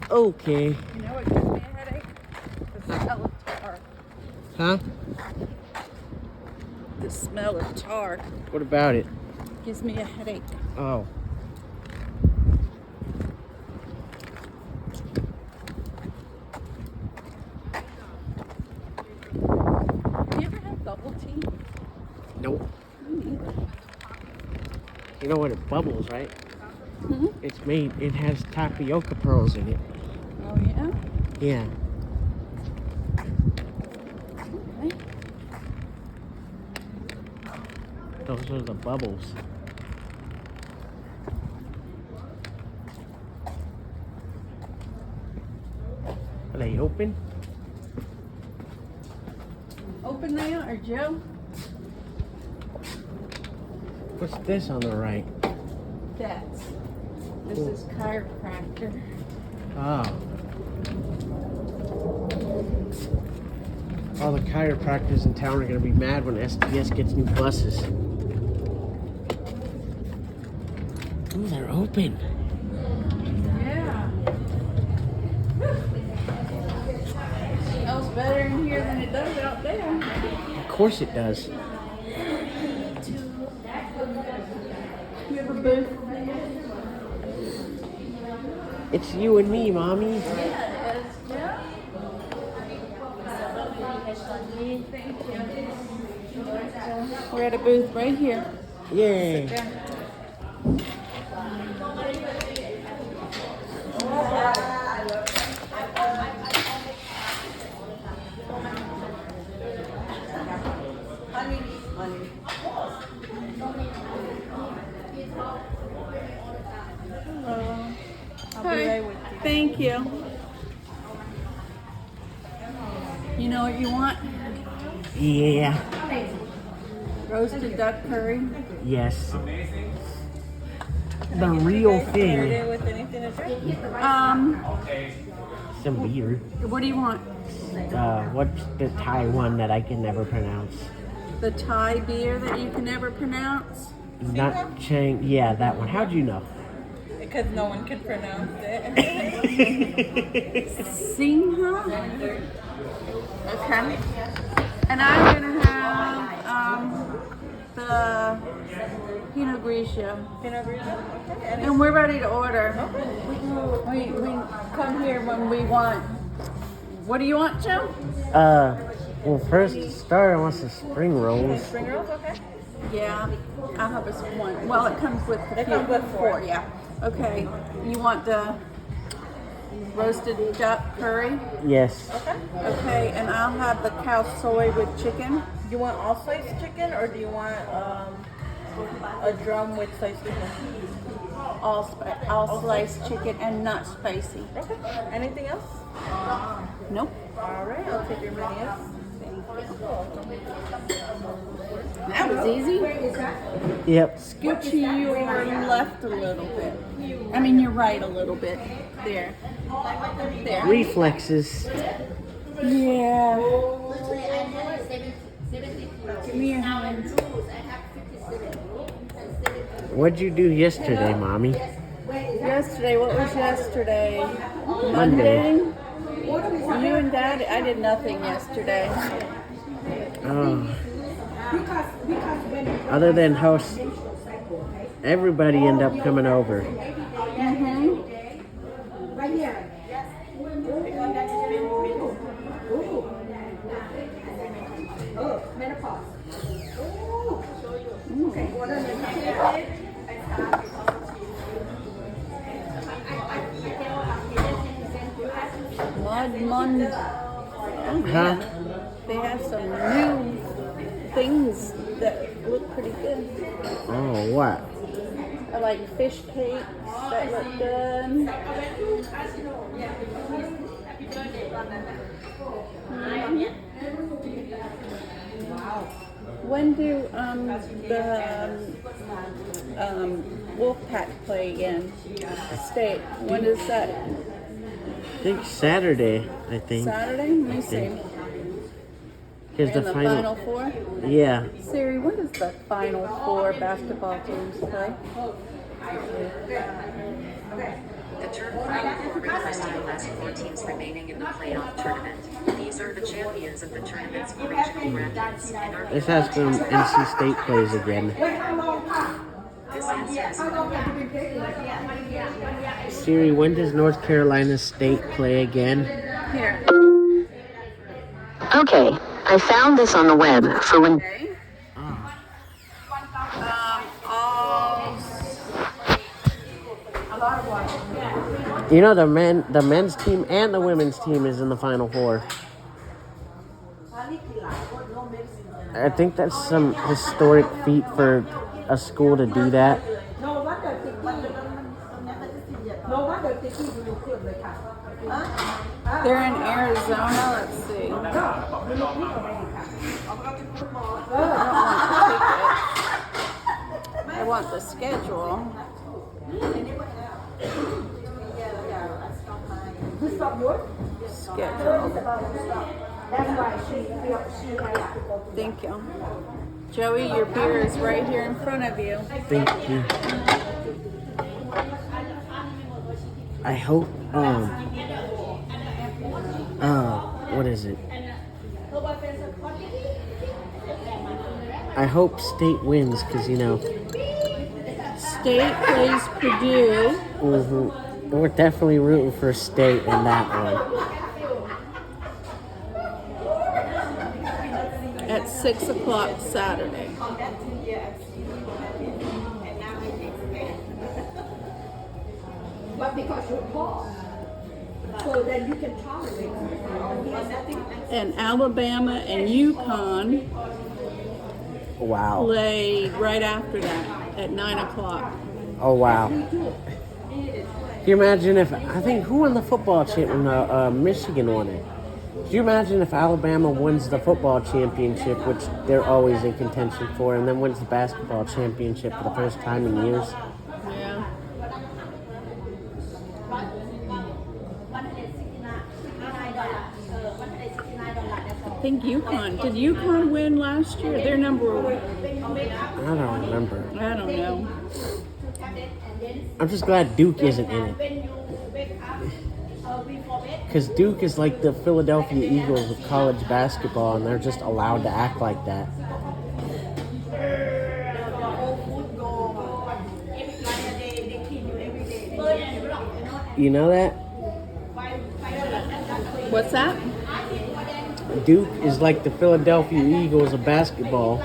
Okay. You know what gives me a headache? The smell of tar. Huh? The smell of tar What about it? gives me a headache. Oh. Have you ever had bubble tea? Nope. Me neither. You know when it bubbles, right? Hmm? It has tapioca pearls in it. Oh, yeah? Yeah. Okay. Those are the bubbles. Are they open? Open they are, Joe. What's this on the right? This is chiropractor. Oh. All the chiropractors in town are going to be mad when SDS gets new buses. Ooh, they're open. Yeah. Smells better in here than it does out there. Of course it does. You have a booth? It's you and me, Mommy. Yeah, it is. Yeah. Thank you. We're at a booth right here. Yay. Yeah. I'll be right with you. Thank you. You know what you want? Yeah. Roasted duck curry. Yes. The real Paired thing. it with anything to drink? Some beer. What do you want? What's the Thai one that I can never pronounce? The Thai beer that you can never pronounce? Not Chang. Yeah, that one. How'd you know? Because no one can pronounce it. Singha? Okay. And I'm gonna have the Pinot Grigio. Pinot Grigio? Okay. And we're ready to order. We come here when we want. What do you want, Joe? Well, first to start, I want some spring rolls. Spring rolls, okay? Yeah, I'll have us one. Well, it comes with It comes with four. Yeah. Okay. You want the roasted duck curry? Yes. Okay. Okay, and I'll have the cow soy with chicken. You want all sliced chicken or do you want a drum with sliced chicken? All sliced chicken and not spicy. Okay. Anything else? Nope. All right. I'll take your menus. That was easy. Yep. Scoot to your left a little bit. I mean, you're right a little bit. There. There. Reflexes. Yeah. Give me your hands. What'd you do yesterday, Mommy? Yesterday, what was yesterday? Monday. You and Dad, I did nothing yesterday. Oh. Other than host, everybody end up coming over. Mm-hmm. Mud. Oh, Huh? they have some new things that look pretty good. Oh, what? I like fish cakes that look good. When do the Wolfpack play again? State. When is that? I think Saturday, I think. Saturday? Let me see. Here's In the the final. Final Four? Yeah. Siri, when does the Final Four basketball teams play? The Turf Final Four refers to the last 4 teams remaining in the playoff tournament. These are the champions of the tournament's regional brackets and are This has been NC State plays again. this answer is Siri, when does North Carolina State play again? Here. Okay, I found this on the web for when. Okay. You know, the men's team and the women's team is in the Final Four. I think that's some historic feat for a school to do that. They're in Arizona. Let's see. I want the schedule. Schedule. Thank you. Joey, your beer is right here in front of you. Thank you. I hope, what is it? I hope State wins because, you know, State plays Purdue. we're definitely rooting for State in that one. At 6 o'clock Saturday. But because you're tall, so that you can tolerate. And Alabama and UConn Wow. play right after that at 9 o'clock. Oh, wow. Can you imagine if, I think, who won the football championship? Michigan won it. Could you imagine if Alabama wins the football championship, which they're always in contention for, and then wins the basketball championship for the first time in years? Yeah. I think UConn. Did UConn win last year? They're number one. I don't remember. I don't know. I'm just glad Duke isn't in it. Because Duke is like the Philadelphia Eagles of college basketball, and they're just allowed to act like that. You know that? What's that? Duke is like the Philadelphia Eagles of basketball.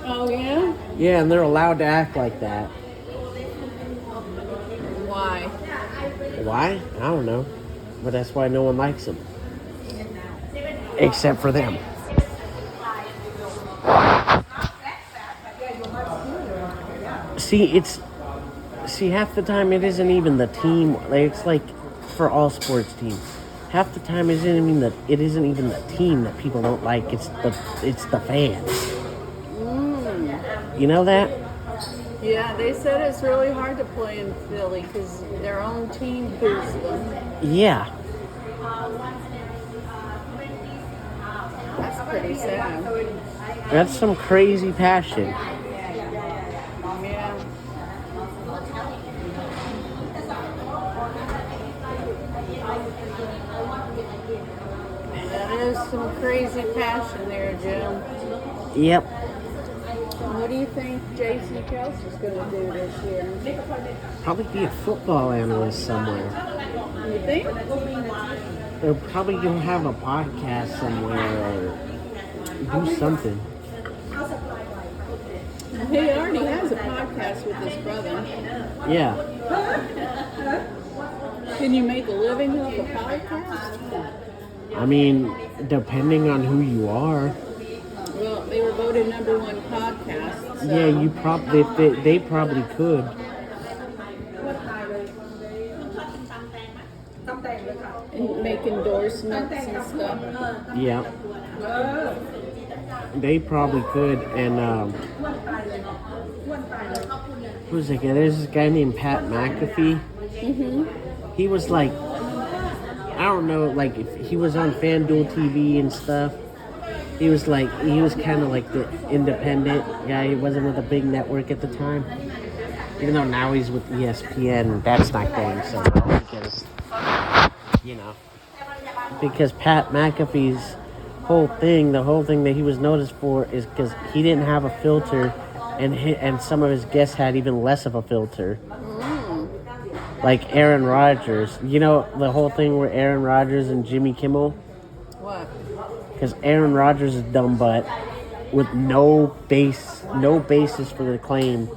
Oh, yeah? Yeah, and they're allowed to act like that. Why? Why? I don't know. But that's why no one likes them. Except for them. See, half the time it isn't even the team. Like, it's like for all sports teams. Half the time it isn't even the team that people don't like. It's the fans. You know that? Yeah, they said it's really hard to play in Philly because their own team boos them. Yeah. That's pretty sad. That's some crazy passion. Yeah. That is some crazy passion there, Jim. Yep. What do you think J.C. Kelsey's going to do this year? Probably be a football analyst somewhere. You think? They're probably going to have a podcast somewhere or do something. He already has a podcast with his brother. Yeah. Can you make a living off a podcast? I mean, depending on who you are. Well, they were voted #1 podcast. So. Yeah, you probably they probably could. And make endorsements and stuff. Yeah. They probably could, and who's that guy? There's this guy named Pat McAfee. He was like, I don't know, like if he was on FanDuel TV and stuff. He was kind of like the independent guy. He wasn't with a big network at the time. Even though now he's with ESPN, that's not going so well because, you know, because Pat McAfee's whole thing that he was noticed for is because he didn't have a filter, and some of his guests had even less of a filter. Like Aaron Rodgers. You know the whole thing where Aaron Rodgers and Jimmy Kimmel? What? Because Aaron Rodgers is dumb butt with no basis for the claim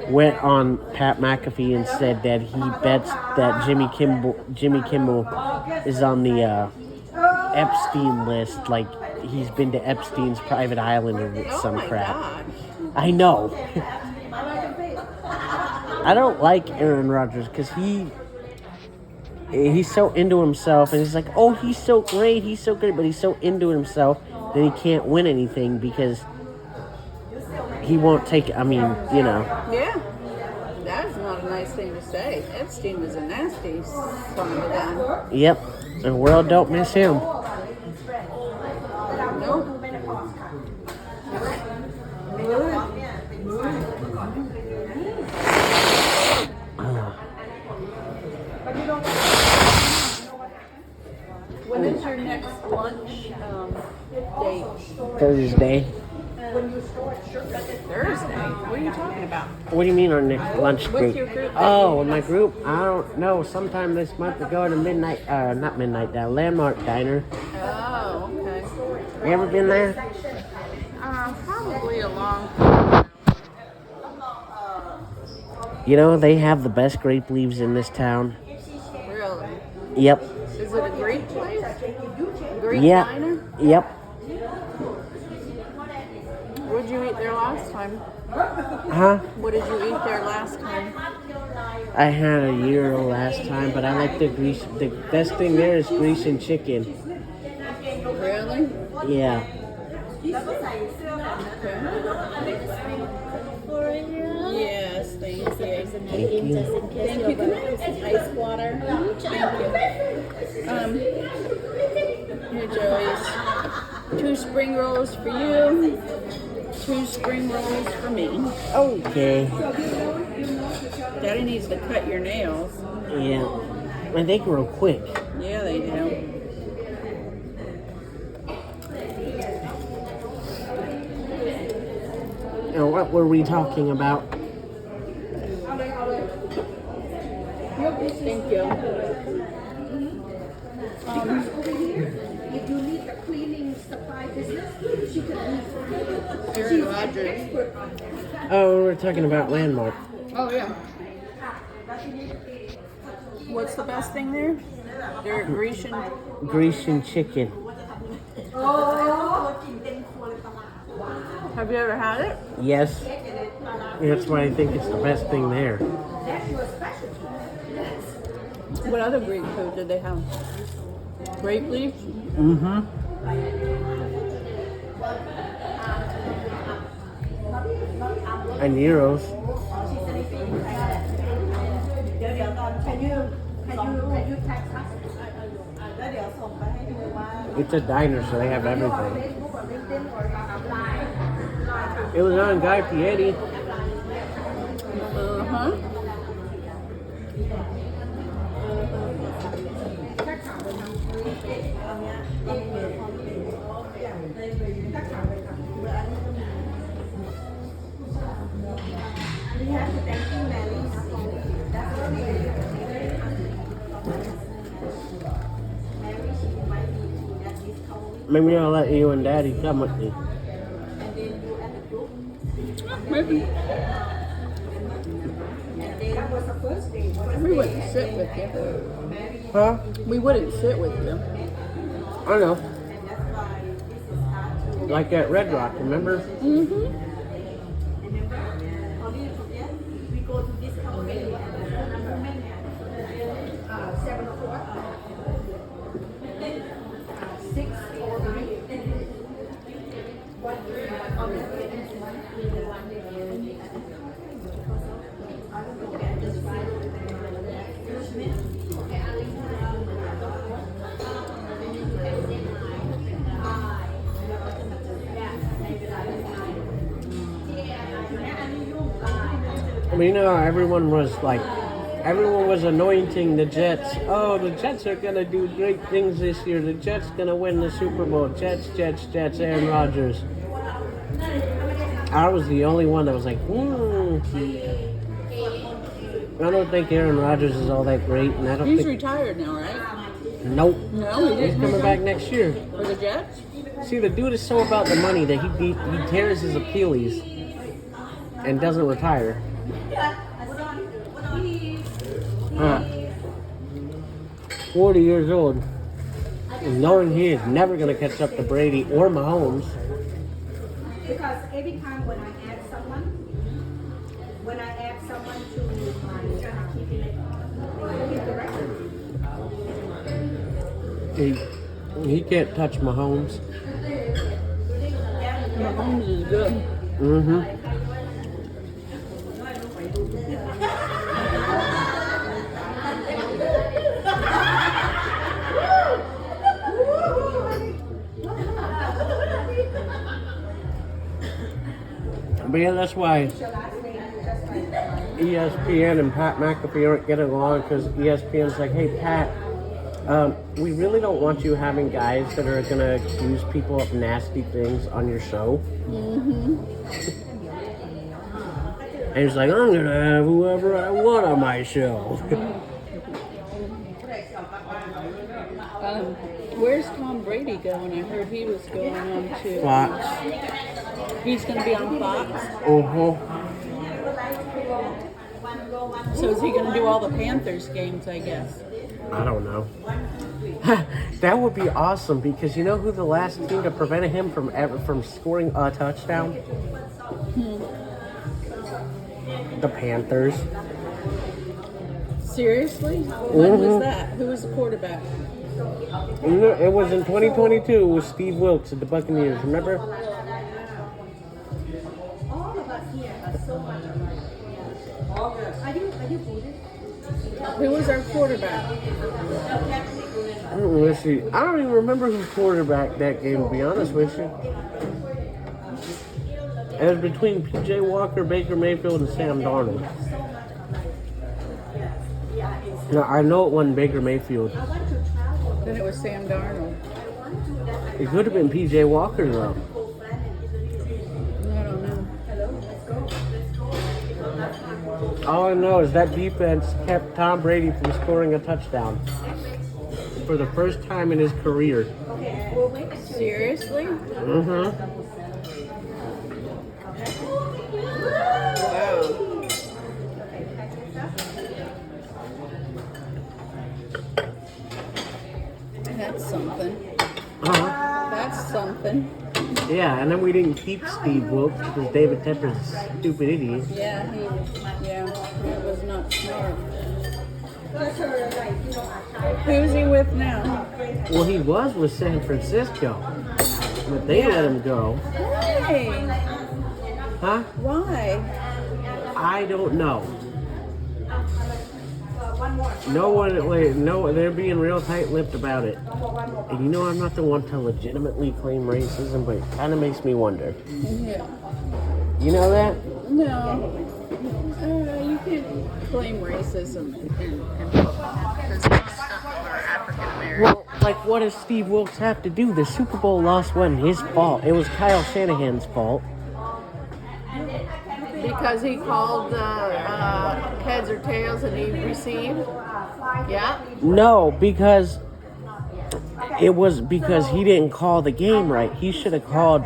went on Pat McAfee and said that he bets that Jimmy Kimmel is on the Epstein list, like he's been to Epstein's private island or some crap. Gosh. I know. I don't like Aaron Rodgers because he's so into himself, and he's like, oh, he's so great, but he's so into himself that he can't win anything because he won't take, I mean, you know. Yeah. That's not a nice thing to say. Epstein was a nasty son of a gun. Yep. The world don't miss him. Nope. When is your next lunch date? Thursday. Thursday? What are you talking about? What do you mean our next lunch What's group? your group? Oh, my group? I don't know. Sometime this month we go to Landmark Diner. Oh, okay. You ever been there? Probably a long. You know, they have the best grape leaves in this town. Really? Yep. Is it a Greek place? Greek Yeah. diner? Yep. What did you eat there last time? Huh? What did you eat there last time? I had a gyro last time, but I like the best thing there is Grecian chicken. Really? Yeah. Yes, thank you. Thank you. Thank you. Can I have some ice water? Thank you. Here, Joey's. 2 spring rolls for you. 2 spring rolls for me. Okay. Daddy needs to cut your nails. Yeah. And they grow quick. Yeah, they do. Now, what were we talking about? Thank you. If you need a cleaning supply business, she can leave. Aaron Rodgers. Oh, we were talking about Landmark. Oh, yeah. What's the best thing there? Their Grecian chicken. Have you ever had it? Yes. That's why I think it's the best thing there. What other Greek food did they have? Grape leaves? Mm-hmm. And gyros. Can you text us? It's a diner, so they have everything. Facebook or LinkedIn or line? It was on Guy Fieri. Uh-huh. Maybe I'll let you and Daddy come with me. Maybe. We wouldn't sit with you. Huh? We wouldn't sit with you. I know. Like at Red Rock, remember? Mm-hmm. You know, everyone was anointing the Jets. Oh, the Jets are gonna do great things this year. The Jets gonna win the Super Bowl. Jets, Aaron Rodgers. I was the only one that was like, I don't think Aaron Rodgers is all that great, and I don't He's think. retired now, right? Nope. No, he He's didn't. coming back next year. For the Jets? See, the dude is so about the money that he tears his Achilles and doesn't retire. 40 years old, and knowing he is never going to catch up to Brady or Mahomes. Because every time when I ask someone to keep the record. He can't touch Mahomes. Mahomes is good. Mm-hmm. But yeah, that's why ESPN and Pat McAfee aren't getting along, because ESPN's like, hey, Pat, we really don't want you having guys that are going to accuse people of nasty things on your show. Mm-hmm. And he's like, I'm going to have whoever I want on my show. Where's Tom Brady going? I heard he was going on to Fox. He's going to be on Fox. Uh-huh. So is he going to do all the Panthers games, I guess? I don't know. That would be awesome, because you know who the last team that prevented him from scoring a touchdown? The Panthers. Seriously? When was that? Who was the quarterback? It was in 2022 with Steve Wilkes at the Buccaneers. Remember? All of us here are so much alike. Are you Buddhist? Who was our quarterback? Let's see. I don't even remember who quarterbacked that game, to be honest with you. It was between P.J. Walker, Baker Mayfield, and Sam Darnold. Now, I know it wasn't Baker Mayfield. Then it was Sam Darnold. It could have been P.J. Walker, though. I don't know. All I know is that defense kept Tom Brady from scoring a touchdown for the first time in his career. Seriously? Mm-hmm. Wow. That's something. Uh-huh. That's something. Yeah, and then we didn't keep Steve Wilkes because David Tepper's a stupid idiot. Yeah, he was not smart. Who's he with now? Well, he was with San Francisco, but they let him go. Why? Huh? Why? I don't know. No one, they're being real tight-lipped about it. And you know, I'm not the one to legitimately claim racism, but it kind of makes me wonder. Yeah. You know that? No. You can't claim racism in football because most of them are African American. Well, like, what does Steve Wilkes have to do? The Super Bowl loss wasn't his fault. It was Kyle Shanahan's fault. Because he called heads or tails and he received? Yeah? No, because he didn't call the game right. He should have called,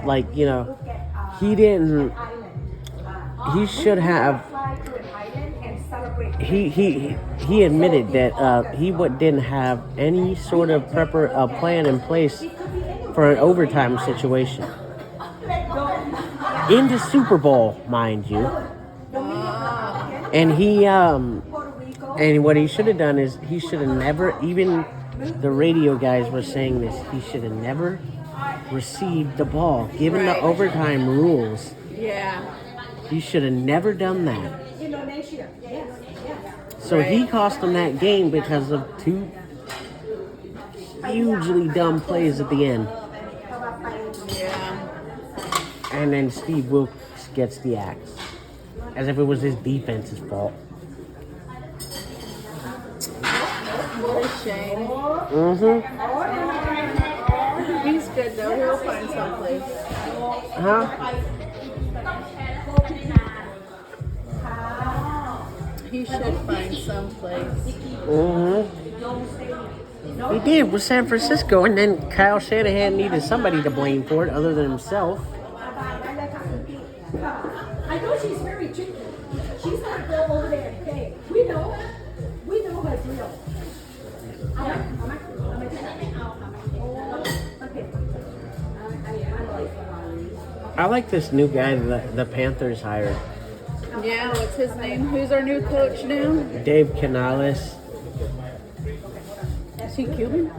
he should have. He admitted that he didn't have any sort of plan in place for an overtime situation. In the Super Bowl, mind you. And and what he should have done is he should have never, even the radio guys were saying this, he should have never received the ball. Given the overtime rules, Yeah. he should have never done that. So he cost him that game because of two hugely dumb plays at the end. Yeah. And then Steve Wilkes gets the axe. As if it was his defense's fault. What a shame. Mm-hmm. He's good though. He'll find someplace. Huh? He should find someplace. Mm-hmm. He did with San Francisco, and then Kyle Shanahan needed somebody to blame for it other than himself. I know she's very tricky. She's gonna go over there and play. We know her real. I like this new guy that the Panthers hired, Yeah, what's his name? Who's our new coach now? Dave Canales. Is he Cuban?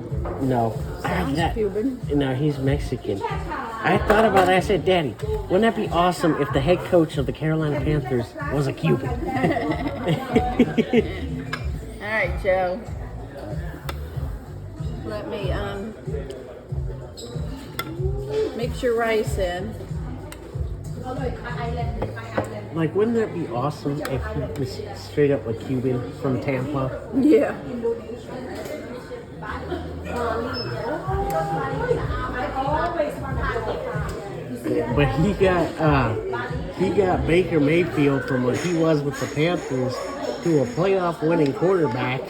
No, Sounds Cuban. No, he's Mexican. I thought about it. I said, Daddy, wouldn't that be awesome if the head coach of the Carolina Panthers was a Cuban? All right, Joe. Let me mix your rice in. Like, wouldn't that be awesome if he was straight up a Cuban from Tampa? Yeah. But he got Baker Mayfield from where he was with the Panthers to a playoff winning quarterback.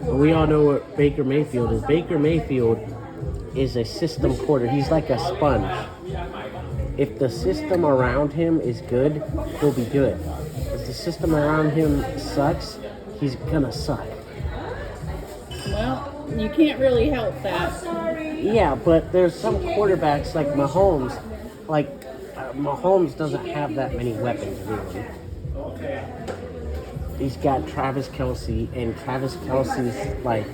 We all know what Baker Mayfield is. Baker Mayfield is a system quarter. He's like a sponge. If the system around him is good, he'll be good. If the system around him sucks, he's gonna suck. Well, you can't really help that. Yeah, but there's some quarterbacks like Mahomes. Mahomes doesn't have that many weapons, really. He's got Travis Kelce, and Travis Kelce's like...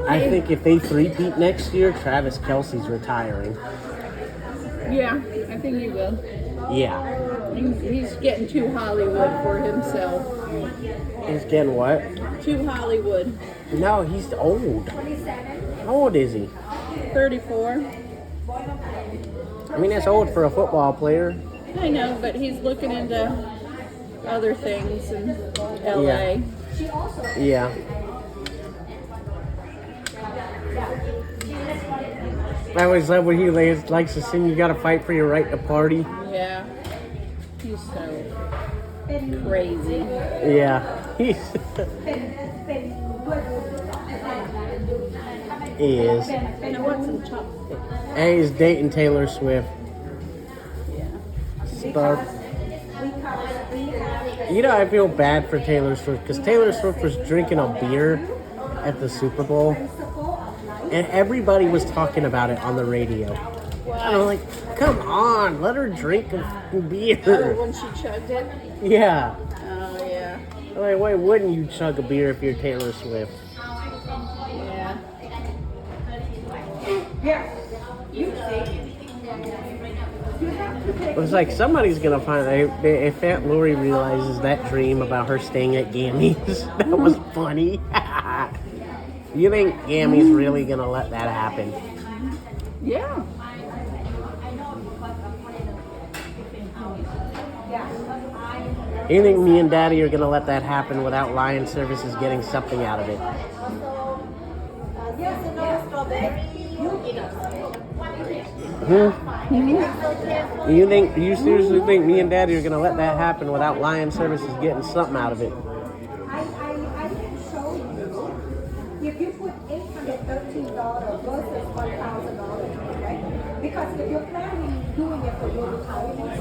I think if they three-peat next year, Travis Kelce's retiring. Yeah, I think he will. Yeah. He's getting too Hollywood for himself. He's getting what? Too Hollywood. No, he's old. How old is he? 34. I mean, that's old for a football player. I know, but he's looking into other things in LA. Yeah. I always love when he likes to sing, "You gotta fight for your right to party." Yeah. He's so crazy. Yeah. He is. I want some chopsticks. And he's dating Taylor Swift. Star. You know, I feel bad for Taylor Swift because Taylor Swift was drinking a beer at the Super Bowl, and everybody was talking about it on the radio. And I'm like, come on, let her drink a beer. Oh, when she chugged it? Yeah. Oh, yeah. I'm like, why wouldn't you chug a beer if you're Taylor Swift? Yeah. It was like somebody's gonna find if Aunt Lori realizes that dream about her staying at Gammy's. That was funny. You think Gammy's really gonna let that happen? Yeah. You think me and Daddy are gonna let that happen without Lion Services getting something out of it? You seriously think me and Daddy are gonna let that happen without Lion Services getting something out of it? I can show you. If you put $813 versus $1,000, right? Because if you're planning doing it for your retirement,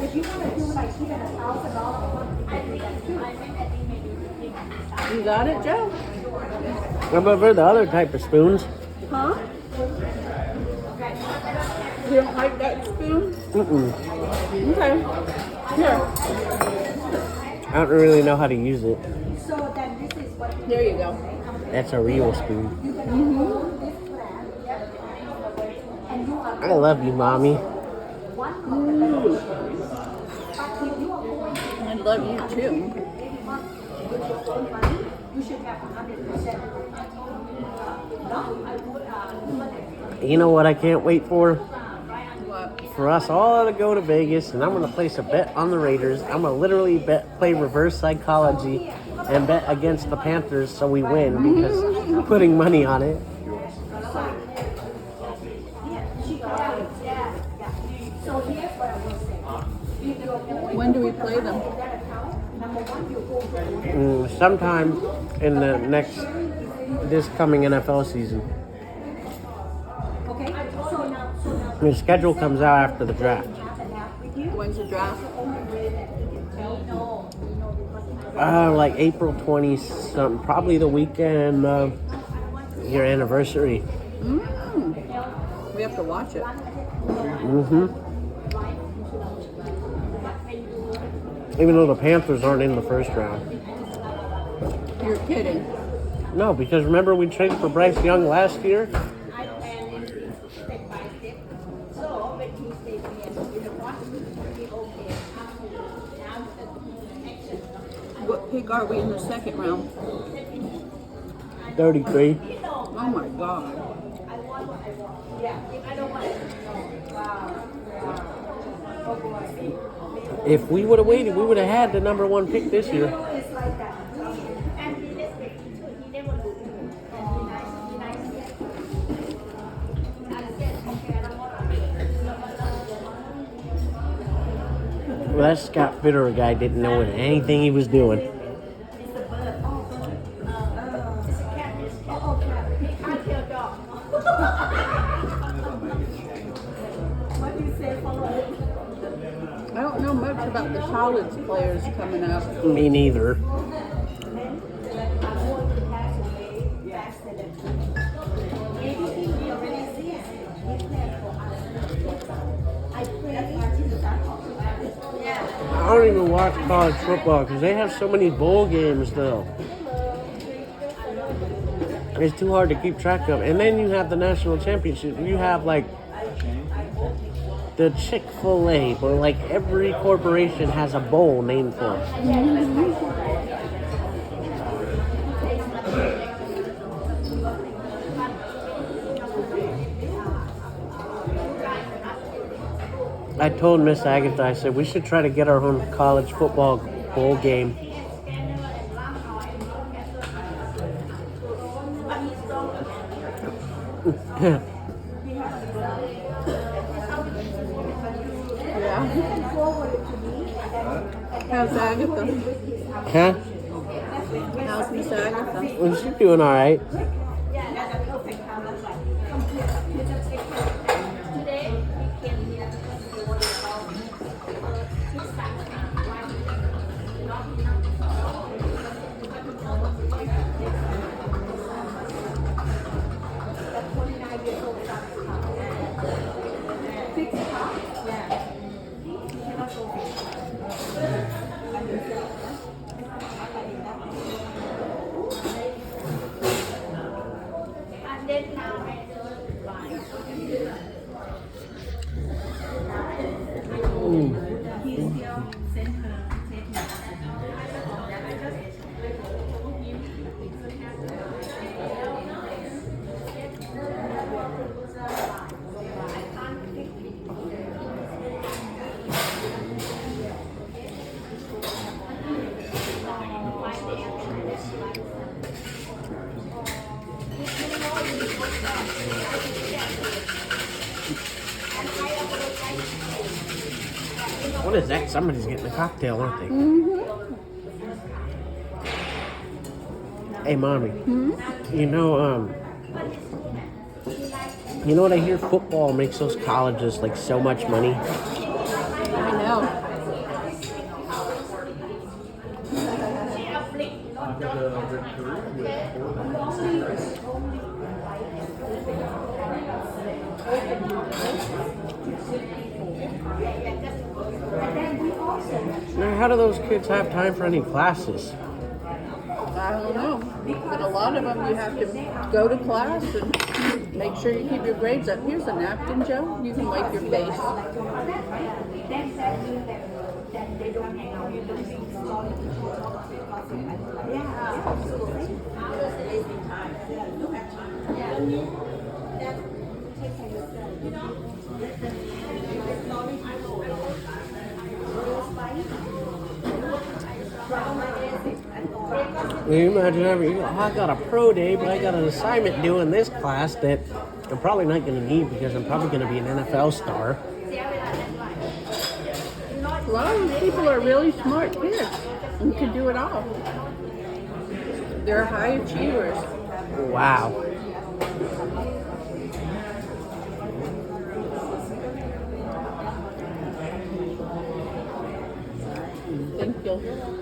if you want to do like even $1,000 a month, you can do that too. You got it, Joe? How about for the other type of spoons? Huh? You don't like that spoon? Mm-mm. Okay. Here. I don't really know how to use it. So then this is what There you go. That's a real spoon. I love you, Mommy. I love you too. your own money, you should have 100%. You know what I can't wait for? What? For us all to go to Vegas, and I'm going to place a bet on the Raiders. I'm going to literally play reverse psychology and bet against the Panthers so we win because I'm putting money on it. So here's what I will say. If you're going When do we play them? to that account, number one, you go to Sometime in the this coming NFL season. okay? So now, The schedule comes out after the draft. When's the draft? Like April 20 something, probably the weekend of your anniversary. We have to watch it. Even though the Panthers aren't in the first round. You're kidding. No, because remember we traded for Bryce Young last year? What pick are we in the second round? 33. Oh my god. If we would have waited, we would have had the number 1 pick this year. it's like that. And he respects you too. He never do. Well, that Scott Fitterer guy didn't know anything he was doing. What do you say, follow? I don't know much about the college players coming up. Me neither. I don't even watch college football because they have so many bowl games though. It's too hard to keep track of. And then you have the national championship. You have like the Chick-fil-A, where like every corporation has a bowl named for it. I told Miss Agatha, I said, we should try to get our own college football bowl game. How's Agatha? Huh? How's Miss Agatha? Well, she's doing all right. What is that? Somebody's getting a cocktail, aren't they? Hey, Mommy. You know what I hear? Football makes those colleges like so much money. I know. Now, how do those kids have time for any classes? I I don't know. But a lot of them, you have to go to class and make sure you keep your grades up. Here's a napkin, Joe. You can wipe your face. Then that means that they don't hang out with the big story. Yeah, absolutely. Can you imagine I got a pro day, but I got an assignment due in this class that I'm probably not going to need because I'm probably going to be an NFL star. A lot of these people are really smart kids and can do it all. They're high achievers. Wow. Thank you.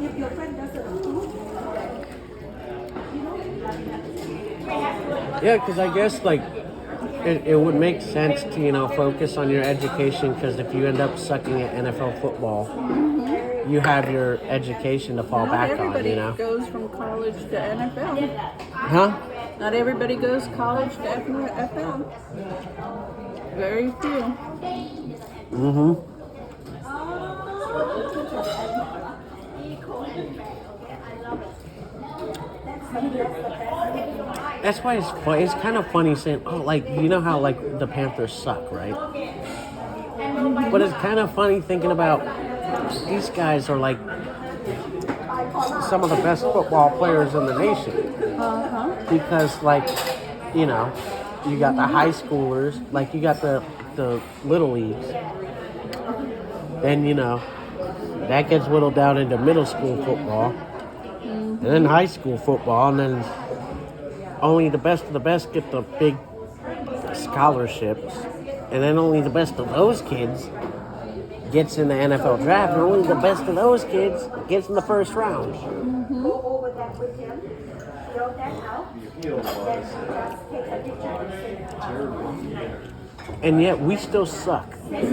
If your friend doesn't Yeah, because I guess like it would make sense to, you know, focus on your education, because if you end up sucking at NFL football, you have your education to fall Not back on, everybody you know? goes from college to NFL. Huh? Not everybody goes college to NFL. Very few. Mm-hmm. That's why it's funny. It's kind of funny saying, oh, like, you know how, like, the Panthers suck, right? But it's kind of funny thinking about these guys are, like, some of the best football players in the nation. Because, like, you know, you got the high schoolers, like, you got the little leagues. Then, you know, that gets whittled down into middle school football. And then high school football, and then only the best of the best get the big scholarships, and then only the best of those kids gets in the NFL draft, and only the best of those kids gets in the first round. go over that with him, fill that out, then just take a picture and send it. And yet we still suck. It's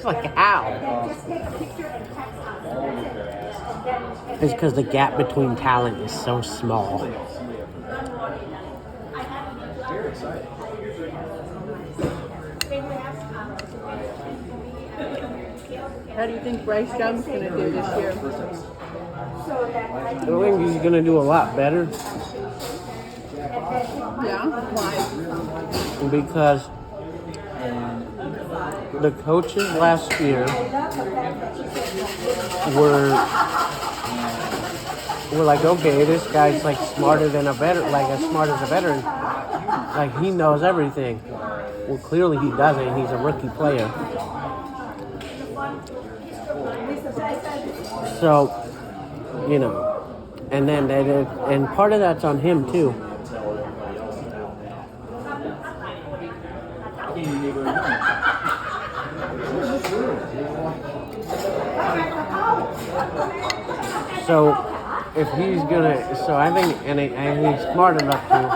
like, how? Then just take a picture and text us. That's it. And then It's because the gap between talent is so small. How do you think Bryce Young's going to do this year? I think he's going to do a lot better Yeah? Why? because the coaches last year were like, okay, this guy's like smarter than a veteran, like as smart as a veteran. Like, he knows everything. Well, clearly he doesn't. He's a rookie player. So, you know, and then and part of that's on him too. So, if he's gonna, so I think, and he's smart enough to.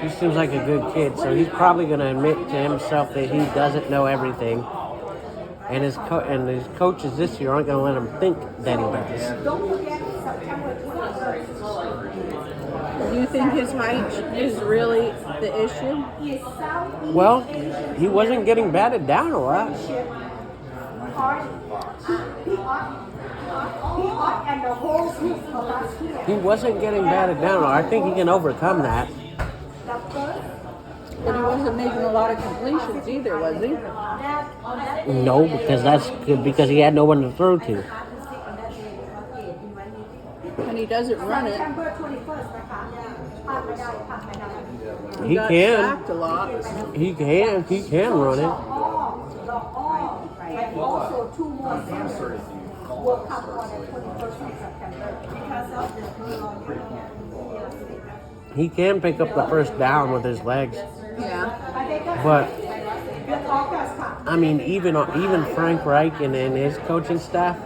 He seems like a good kid, so he's probably gonna admit to himself that he doesn't know everything. And his coaches this year aren't going to let him think that he does. don't forget September 21st. Do you think his height is really the issue? Is Southeast Well, he wasn't getting batted down a lot. Party. He ought and the whole group of us here. He wasn't getting batted down. I think he can overcome that. The first, But he wasn't making a lot of completions either, was he? No, because that's good because he had no one to throw to. And he doesn't run it. September 21st, He got can. sacked a lot. He can run it. And also 2 more centers will come on the 21st of September. Because of the He can pick up the first down with his legs. Yeah. But I mean, even Frank Reich and his coaching staff,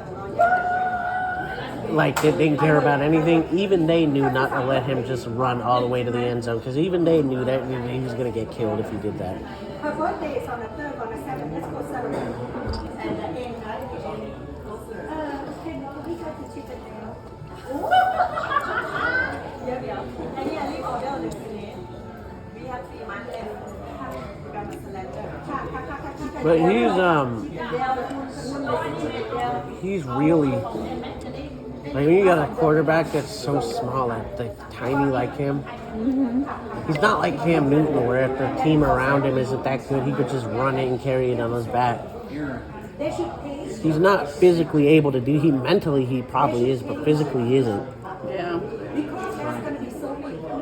like they didn't care about anything. Even they knew not to let him just run all the way to the end zone because even they knew that he was going to get killed if he did that. Her birthday is on the 3rd, on the 7th. Let's go celebrate. And the end, we got the chicken now. And yeah, leave order this year. We have 3 months left. But he's really like when you got a quarterback that's so small and like, tiny like him. He's not like Cam Newton where if the team around him isn't that good, he could just run it and carry it on his back. He's not physically able to do. Mentally he probably is, but physically he isn't. Yeah. Because there's going to be so many people.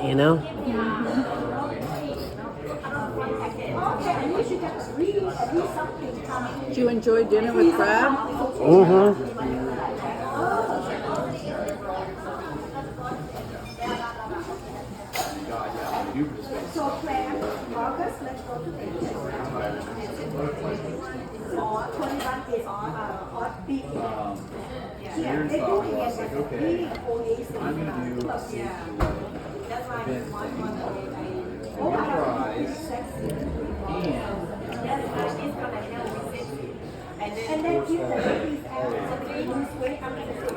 You know? Did you enjoy dinner with Crab? Mm-hmm. So plan August, let's go to Vegas. Or 21 is on big. Yeah, they do it as a big oasis. I'm going to do that's why I want one sexy. And then give the ladies out so they lose weight. I'm going to say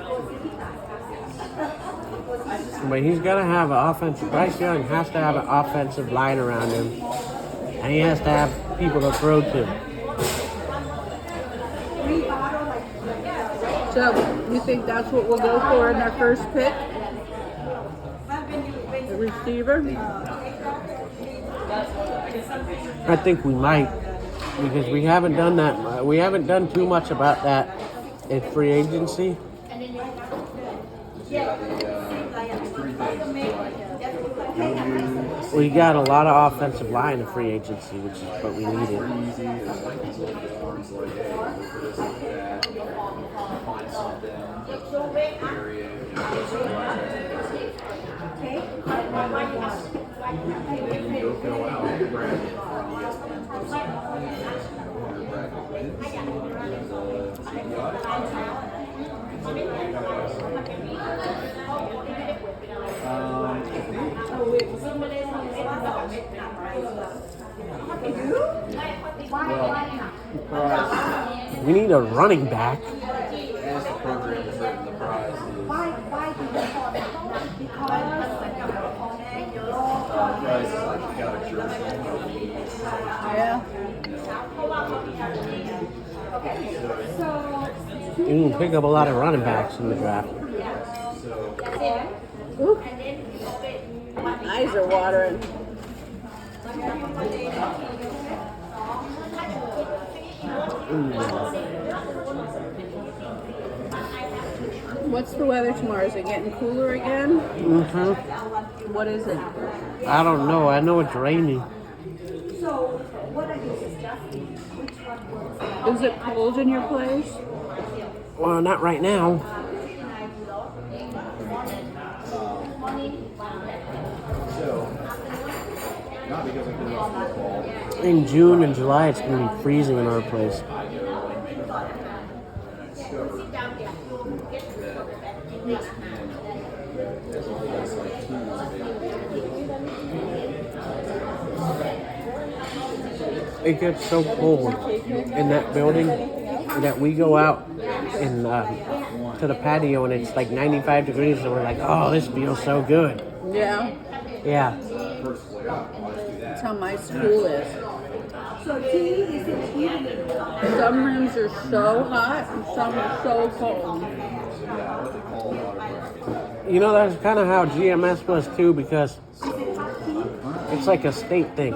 But he's got to have an offensive. Bryce Young has to have an offensive line around him, and he has to have people to throw to. So, you think that's what we'll go for in our first pick? The receiver? I think we might, because we haven't done that. We haven't done too much about that in free agency. We got a lot of offensive line in free agency, which is what we needed. We need a running back. Why do you call it? Yeah. You can pick up a lot of running backs in the draft. Ooh. Eyes are watering. What's the weather tomorrow? Is it getting cooler again? Mm-hmm. What is it? I don't know. I know it's raining. So, what are you suggesting? Which one works? Is it cold in your place? Well, not right now. In June and July, it's going to be freezing in our place. It gets so cold in that building that we go out in to the patio and it's like 95 degrees and we're like, oh, this feels so good. Yeah. Yeah. That's how my school is. So, tea is in evening. Some rooms are so hot and some are so cold. You know, that's kind of how GMS was too, because it's like a state thing.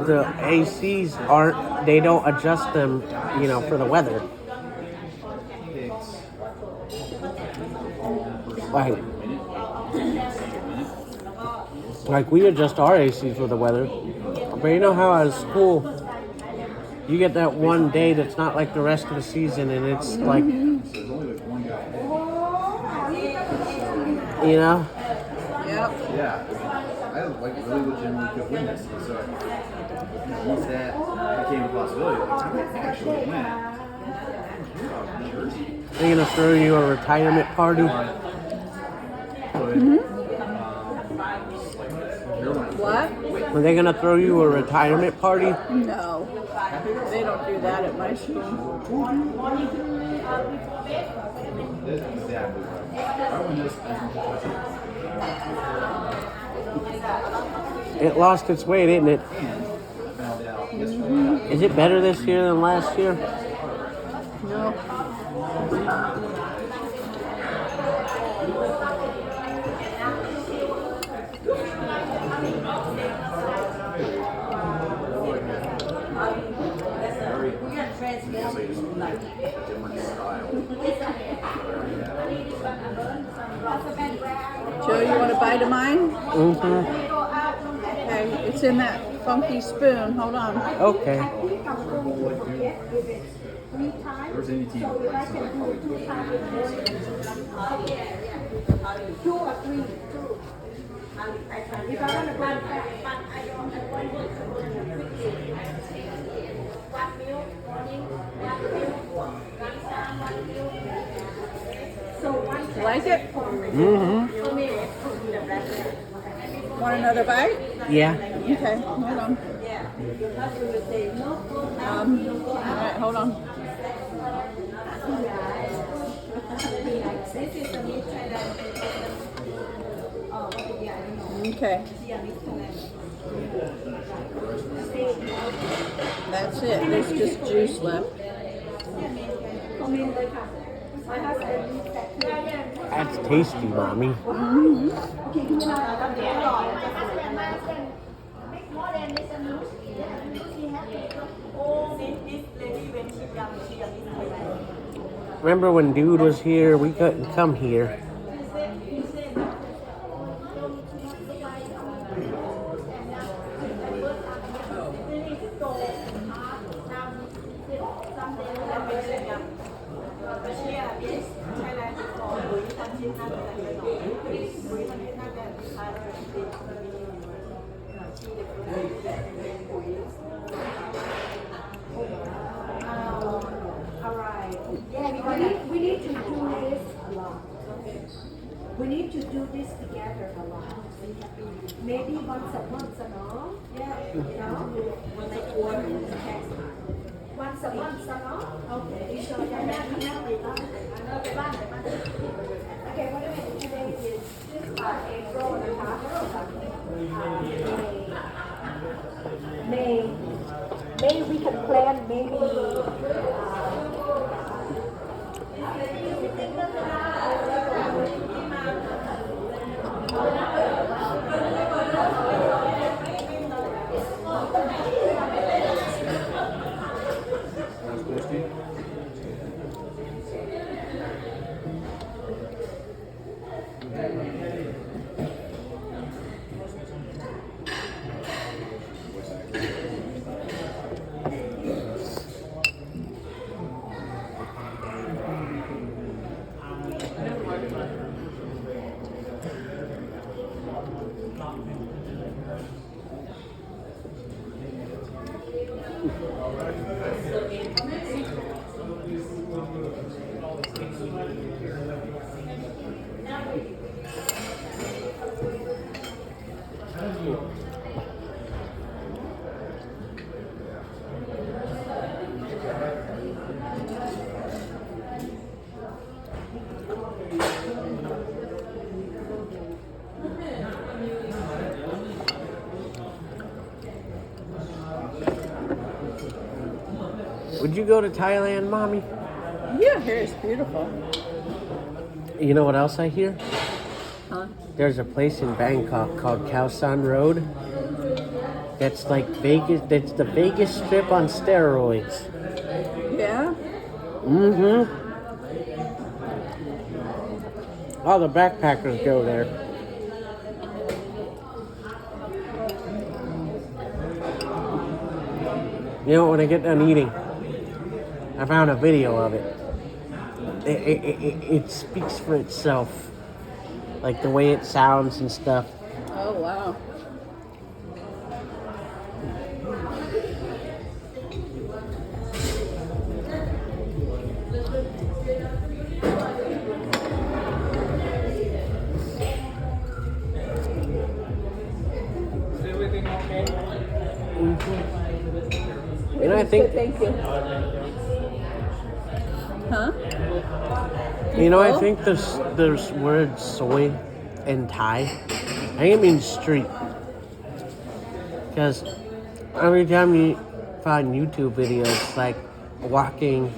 the ACs aren't. They don't adjust them, for the weather. Like we adjust our ACs for the weather. But you know how at school you get that one day that's not like the rest of the season, and it's like, Yep. Yeah, I really legitimately could win this. So once that became a possibility, like, I might actually win. Jersey. they're gonna throw you a retirement party. What? Are they gonna throw you a retirement party? No. They don't do that at my school. Exactly. I win this. It lost its way, didn't it? Found out yesterday. Is it better this year than last year? No. Joe, you want a bite of mine? Mm-hmm. Okay, it's in that funky spoon. Hold on. Okay. I think I'm going to forget if it's 3 times. There's any team So if I that can plays do 2 times in the morning, 2 or 3. If I want to go fast. So one Like it? Mm-hmm. Want another bite? Yeah. Okay, hold on. All right, hold on. Okay. That's it. There's just juice left. That's tasty, Mommy. Remember when Dude was here? We couldn't come here. We need to do this a lot. We need to do this together a lot. Maybe once a month, no? Yeah. Once a month, no? Okay. So then that can help me. Okay, what do we today is April and a half. May we can plan maybe. Would you go to Thailand, Mommy? Yeah, here it's beautiful. You know what else I hear? Huh? There's a place in Bangkok called Khao San Road. That's like Vegas. That's the Vegas Strip on steroids. Yeah? Mm-hmm. All the backpackers go there. You know, when I get done eating, I found a video of it. It speaks for itself. Like the way it sounds and stuff. Oh, wow. You know, I think. Thank you. Huh? You know, I think there's word soy and Thai. I think it means street. Because every time you find YouTube videos like walking,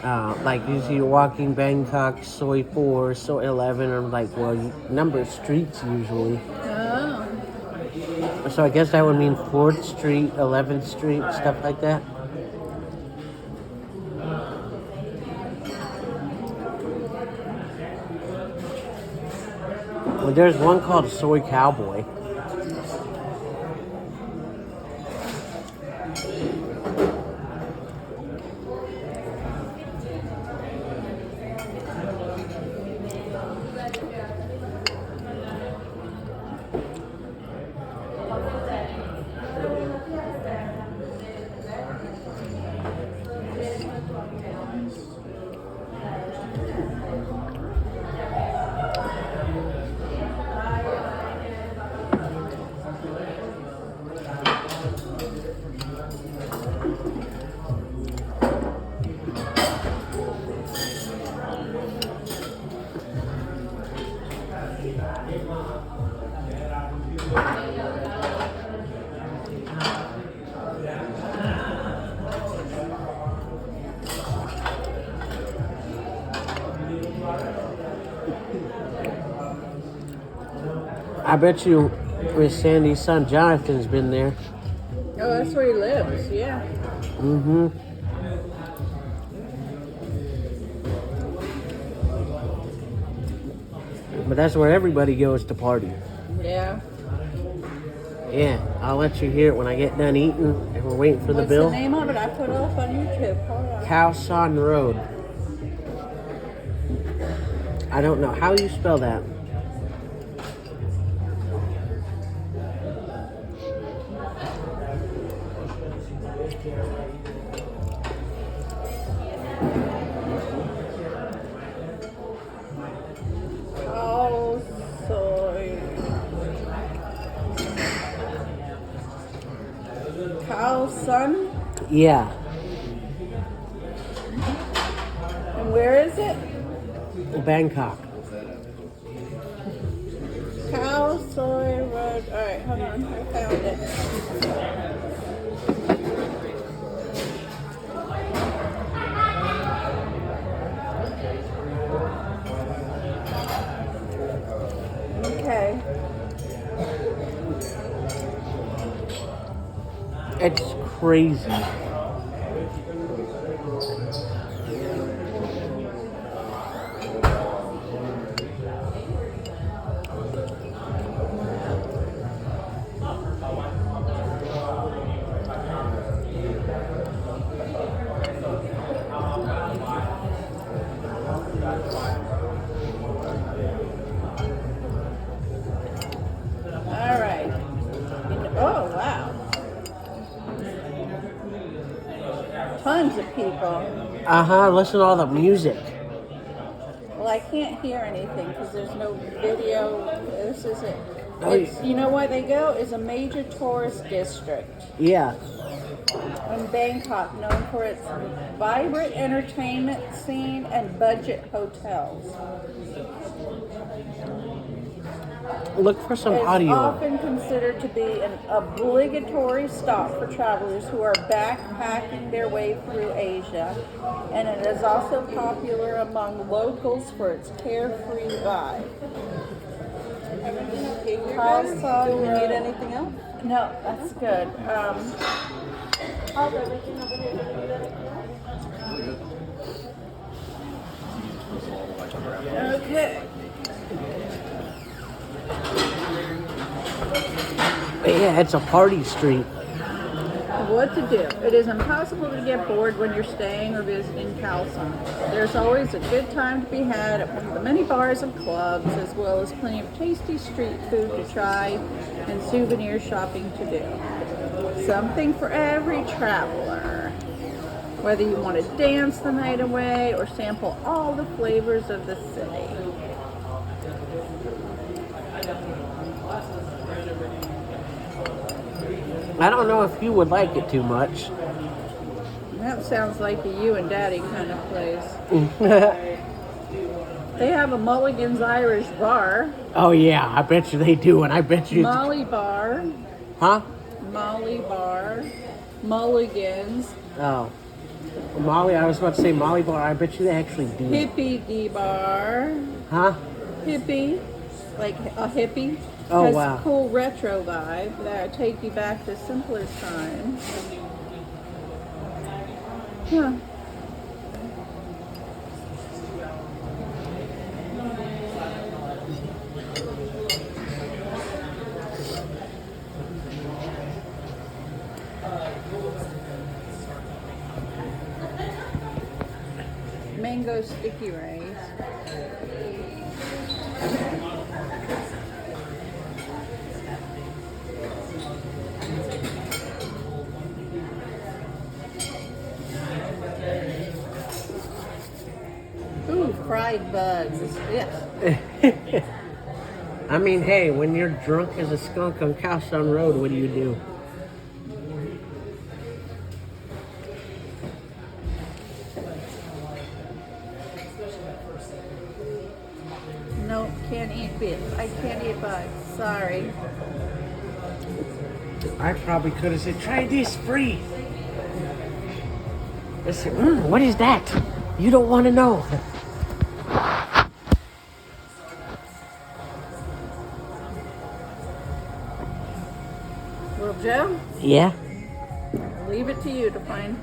like you see walking Bangkok, soy 4, soy 11, I'm like, well, number streets usually. Oh. So I guess that would mean 4th Street, 11th Street, stuff like that. Well, there's one called Soy Cowboy. I bet you Miss Sandy's son Jonathan's been there. Oh, that's where he lives, yeah. Mm-hmm. But that's where everybody goes to party. Yeah. Yeah, I'll let you hear it when I get done eating and we're waiting for the What's bill. the name of it? I put it up on YouTube. Hold on. Khao San Road. I don't know. How do you spell that? Oh, soy. Khao San? Yeah. And where is it? Bangkok. Khao Soy Road. Alright, hold on. I found it. Okay. It's crazy. Alright. Oh, wow. Tons of people. Uh-huh, listen to all the music. Well, I can't hear anything because there's no video. This is it. Oh, It's, you know why they go? It's a major tourist district Yeah. in Bangkok, known for its vibrant entertainment scene and budget hotels. Look for some It's audio. often considered to be an obligatory stop for travelers who are backpacking their way through Asia, and it is also popular among locals for its carefree vibe. Do we Khao San need Road. anything else? No, that's good. Okay. Yeah, it's a party street. What to do? It is impossible to get bored when you're staying or visiting Calson. There's always a good time to be had at one of the many bars and clubs, as well as plenty of tasty street food to try and souvenir shopping to do. Something for every traveler. Whether you want to dance the night away or sample all the flavors of the city. I don't know if you would like it too much. That sounds like a you and Daddy kind of place. They have a Mulligan's Irish bar. Oh yeah, I bet you they do, and I bet you. Molly Bar. Huh? Molly Bar. Mulligan's. Oh, Molly. I was about to say Molly Bar. I bet you they actually do. Hippie D Bar. Huh? Hippie. Like a hippie. Oh, has wow. a cool retro vibe that take you back to simpler times. Huh. Mango sticky rice. Ooh, fried bugs. Yes. I mean, hey, when you're drunk as a skunk on Cowstone Road, what do you do? Nope, can't eat bits. I can't eat bugs. Sorry. I probably could have said, try this free. I said, what is that? You don't want to know. Well, Joe, Yeah? I'll leave it to you to find.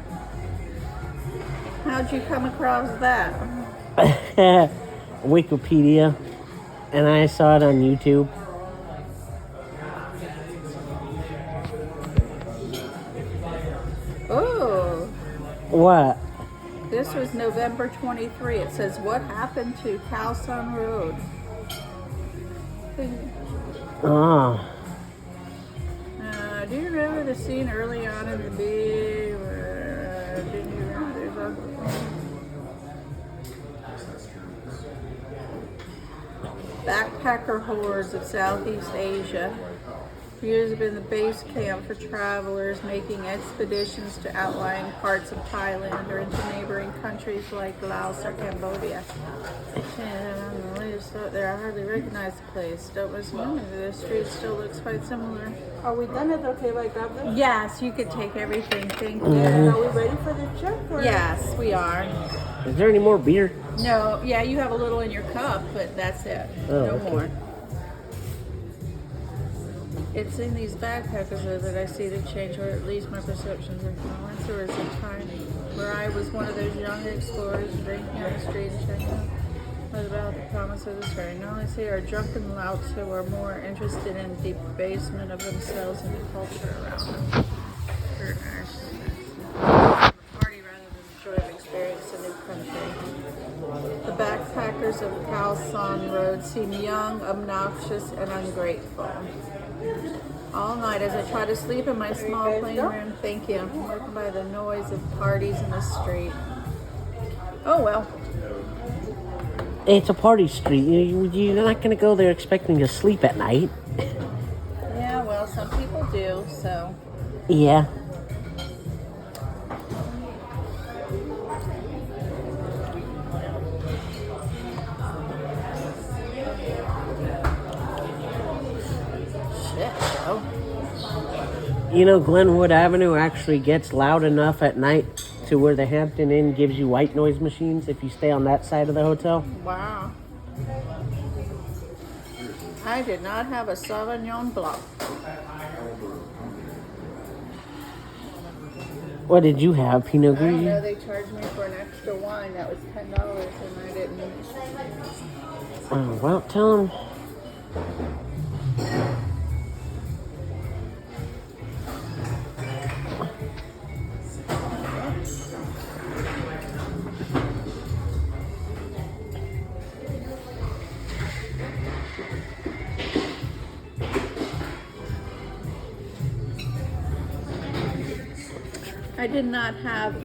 How'd you come across that? Wikipedia. And I saw it on YouTube. Oh, What? this was November 23. It says, what happened to Cowsun Road? Oh. Do you remember the scene early on in the movie where didn't you remember there's a backpacker hordes of Southeast Asia? For years have been the base camp for travelers making expeditions to outlying parts of Thailand or into neighboring countries like Laos or Cambodia. And on the latest thought there, I hardly recognize the place. Don't assume the street still looks quite similar. Are we done? Is it okay if I grab this? Yes, you could take everything. Thank you. Are we ready for the trip? Or? Yes, we are. Is there any more beer? No, yeah, you have a little in your cup, but that's it. Oh, No okay. more. It's in these backpackers though that I see the change, or at least my perceptions of violence. There was a time where I was one of those young explorers drinking on the street and checking out about the promise of this very knowledge. They are drunken louts who are more interested in the debasement of themselves and the culture around them. They're narcissists. Party rather than the joy of experience a new country. The backpackers of Khao San Road seem young, obnoxious, and ungrateful. All night as I try to sleep in my small plain room, thank you, I'm woken by the noise of parties in the street. Oh well. It's a party street. You're not going to go there expecting to sleep at night. Yeah, well, some people do, so. Yeah. Shit, Joe. You know, Glenwood Avenue actually gets loud enough at night to where the Hampton Inn gives you white noise machines if you stay on that side of the hotel. Wow. I did not have a Sauvignon Blanc. What did you have? Pinot I don't know, Gris? they charged me for an extra wine that was $10 and I didn't. Oh, well, tell them. I did not have